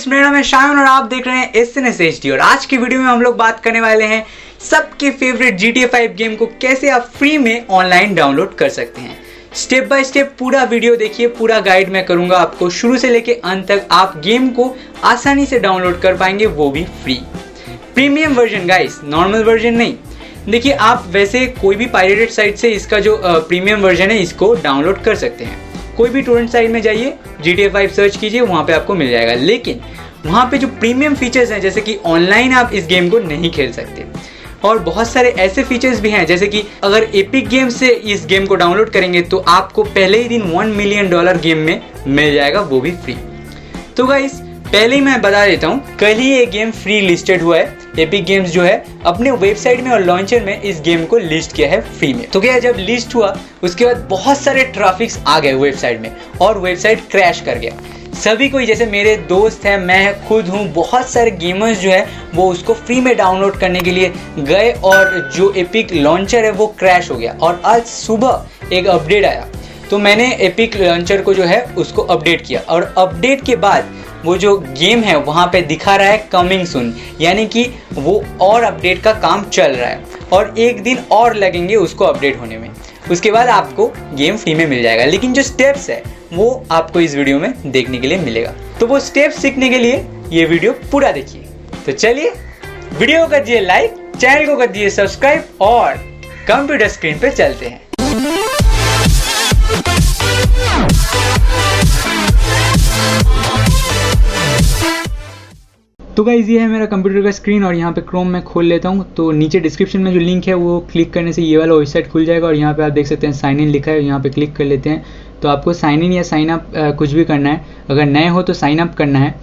मेरा नाम है शायन और आप देख रहे हैं SnSHD। और आज की वीडियो में हम लोग बात करने वाले हैं सबके फेवरेट GTA 5 गेम को कैसे आप फ्री में ऑनलाइन डाउनलोड कर सकते हैं। स्टेप बाय स्टेप पूरा वीडियो देखिए, पूरा गाइड मैं करूंगा आपको शुरू से लेके अंत तक। आप गेम को आसानी से डाउनलोड कर पाएंगे, वो भी free. Premium version guys, normal version नहीं। देखिए, आप वैसे कोई भी पायरेटेड साइट से इसका जो प्रीमियम वर्जन है इसको डाउनलोड कर सकते हैं। कोई भी टोरेंट साइट में जाइए, GTA 5 सर्च कीजिए, वहाँ पे आपको मिल जाएगा। लेकिन वहाँ पे जो प्रीमियम फीचर्स हैं, जैसे कि ऑनलाइन आप इस गेम को नहीं खेल सकते, और बहुत सारे ऐसे फीचर्स भी हैं जैसे कि अगर एपिक गेम से इस गेम को डाउनलोड करेंगे तो आपको पहले ही दिन $1 मिलियन गेम में मिल जाएगा, वो भी फ्री। तो गाइस पहले ही मैं बता देता हूँ, कल ही ये गेम फ्री लिस्टेड हुआ है। एपिक गेम्स जो है अपने वेबसाइट में और लॉन्चर में इस गेम को लिस्ट किया है फ्री में। तो क्या जब लिस्ट हुआ उसके बाद बहुत सारे ट्रैफिक्स आ गए वेबसाइट में और वेबसाइट क्रैश कर गया। सभी कोई, जैसे मेरे दोस्त हैं, मैं खुद हूँ, बहुत सारे गेमर्स जो है वो उसको फ्री में डाउनलोड करने के लिए गए और जो एपिक लॉन्चर है वो क्रैश हो गया। और आज सुबह एक अपडेट आया तो मैंने एपिक लॉन्चर को जो है उसको अपडेट किया, और अपडेट के बाद वो जो गेम है वहाँ पे दिखा रहा है कमिंग सून, यानी कि वो और अपडेट का काम चल रहा है और एक दिन और लगेंगे उसको अपडेट होने में। उसके बाद आपको गेम फ्री में मिल जाएगा। लेकिन जो स्टेप्स है वो आपको इस वीडियो में देखने के लिए मिलेगा। तो वो स्टेप्स सीखने के लिए ये वीडियो पूरा देखिए। तो चलिए, वीडियो को कर दिए लाइक, चैनल को कर दिए सब्सक्राइब और कंप्यूटर स्क्रीन पे चलते हैं। तो गाइस ये है मेरा कंप्यूटर का स्क्रीन और यहाँ पे क्रोम में खोल लेता हूँ। तो नीचे डिस्क्रिप्शन में जो लिंक है वो क्लिक करने से ये वाला वेबसाइट खुल जाएगा और यहाँ पे आप देख सकते हैं साइन इन लिखा है, यहाँ पे क्लिक कर लेते हैं। तो आपको साइन इन या साइन अप कुछ भी करना है। अगर नए हो तो साइन अप करना है।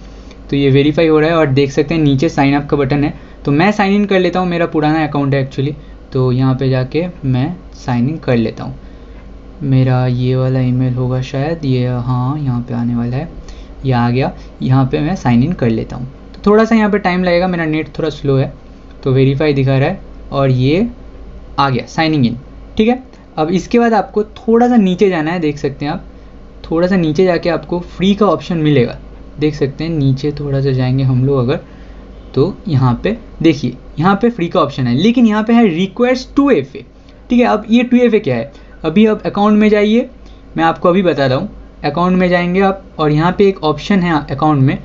तो ये वेरीफाई हो रहा है और देख सकते हैं नीचे साइन अप का बटन है। तो मैं साइन इन कर लेता हूँ, मेरा पुराना अकाउंट है एक्चुअली। तो यहाँ पर जाके मैं साइन इन कर लेता हूँ। मेरा ये वाला ईमेल होगा शायद, ये हाँ यहाँ पर आने वाला है, ये आ गया। यहाँ पर मैं साइन इन कर लेता हूँ। थोड़ा सा यहाँ पे टाइम लगेगा, मेरा नेट थोड़ा स्लो है। तो वेरीफाई दिखा रहा है और ये आ गया साइनिंग इन, ठीक है। अब इसके बाद आपको थोड़ा सा नीचे जाना है, देख सकते हैं आप। थोड़ा सा नीचे जाके आपको फ्री का ऑप्शन मिलेगा, देख सकते हैं। नीचे थोड़ा सा जाएंगे हम लोग अगर, तो यहाँ पे देखिए, यहाँ पे फ्री का ऑप्शन है, लेकिन यहाँ पे है रिक्वेस्ट 2FA, ठीक है। अब ये 2FA क्या है, अभी आप अकाउंट में जाइए, मैं आपको अभी बता रहा हूँ। अकाउंट में जाएंगे आप और यहाँ पे एक ऑप्शन है अकाउंट में,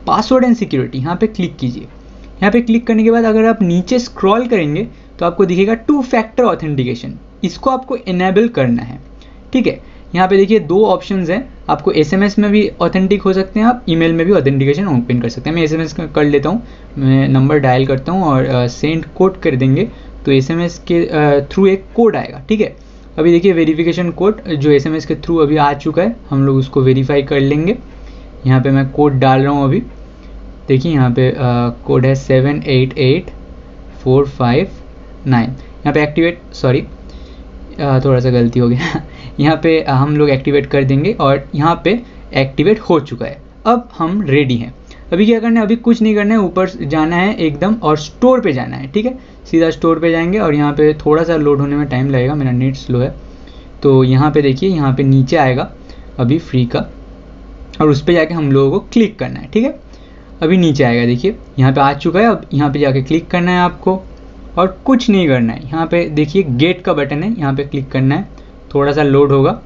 पासवर्ड एंड सिक्योरिटी, यहाँ पे क्लिक कीजिए। यहाँ पे क्लिक करने के बाद अगर आप नीचे स्क्रॉल करेंगे तो आपको दिखेगा 2 फैक्टर ऑथेंटिकेशन, इसको आपको इनेबल करना है, ठीक है। यहाँ पे देखिए 2 ऑप्शंस हैं, आपको SMS में भी ऑथेंटिक हो सकते हैं, आप ईमेल में भी ऑथेंटिकेशन ओपन कर सकते हैं। मैं SMS कर लेता हूँ, मैं नंबर डायल करता हूँ और सेंड कोड कर देंगे तो SMS के थ्रू एक कोड आएगा, ठीक है। अभी देखिए वेरिफिकेशन कोड जो SMS के थ्रू अभी आ चुका है, हम लोग उसको वेरीफाई कर लेंगे। यहाँ पे मैं कोड डाल रहा हूँ अभी, देखिए यहाँ पे कोड है 788459। यहाँ पे एक्टिवेट, सॉरी थोड़ा सा गलती हो गया यहाँ पे हम लोग एक्टिवेट कर देंगे और यहाँ पे एक्टिवेट हो चुका है। अब हम रेडी हैं। अभी क्या करना है, अभी कुछ नहीं करना है, ऊपर जाना है एकदम और स्टोर पे जाना है, ठीक है। सीधा स्टोर पे जाएंगे और यहाँ पे थोड़ा सा लोड होने में टाइम लगेगा, मेरा नेट स्लो है। तो यहाँ पे देखिए, यहाँ पे नीचे आएगा अभी फ्री का, और उस पर जाके हम लोगों को क्लिक करना है, ठीक है। अभी नीचे आएगा, देखिए यहाँ पे आ चुका है। अब यहाँ पे जाके क्लिक करना है आपको और कुछ नहीं करना है। यहाँ पे देखिए गेट का बटन है, यहाँ पे क्लिक करना है, थोड़ा सा लोड होगा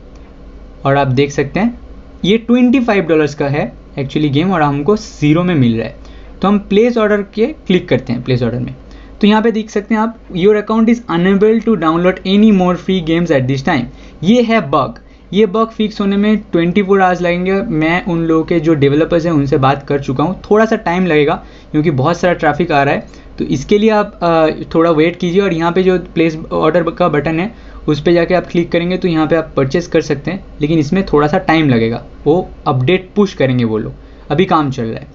और आप देख सकते हैं ये $25 का है एक्चुअली गेम और हमको 0 में मिल रहा है। तो हम प्लेस ऑर्डर के क्लिक करते हैं, प्लेस ऑर्डर में। तो यहाँ पे देख सकते हैं आप, your account is unable to download any more free games at this time. ये है बग, ये बग फिक्स होने में 24 आवर्स लगेंगे। मैं उन लोगों के जो डेवलपर्स हैं उनसे बात कर चुका हूँ, थोड़ा सा टाइम लगेगा क्योंकि बहुत सारा ट्रैफिक आ रहा है। तो इसके लिए आप थोड़ा वेट कीजिए और यहाँ पे जो प्लेस ऑर्डर का बटन है उस पर जाके आप क्लिक करेंगे तो यहाँ पे आप परचेस कर सकते हैं, लेकिन इसमें थोड़ा सा टाइम लगेगा, वो अपडेट पुश करेंगे वो लोग, अभी काम चल रहा है।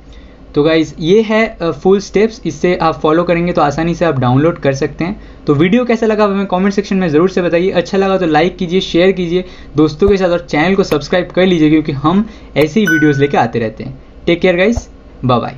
तो गाइज़ ये है फुल स्टेप्स, इससे आप फॉलो करेंगे तो आसानी से आप डाउनलोड कर सकते हैं। तो वीडियो कैसा लगा हमें कमेंट सेक्शन में ज़रूर से बताइए। अच्छा लगा तो लाइक कीजिए, शेयर कीजिए दोस्तों के साथ और चैनल को सब्सक्राइब कर लीजिए क्योंकि हम ऐसे ही वीडियोज़ लेके आते रहते हैं। Take care guys, bye bye.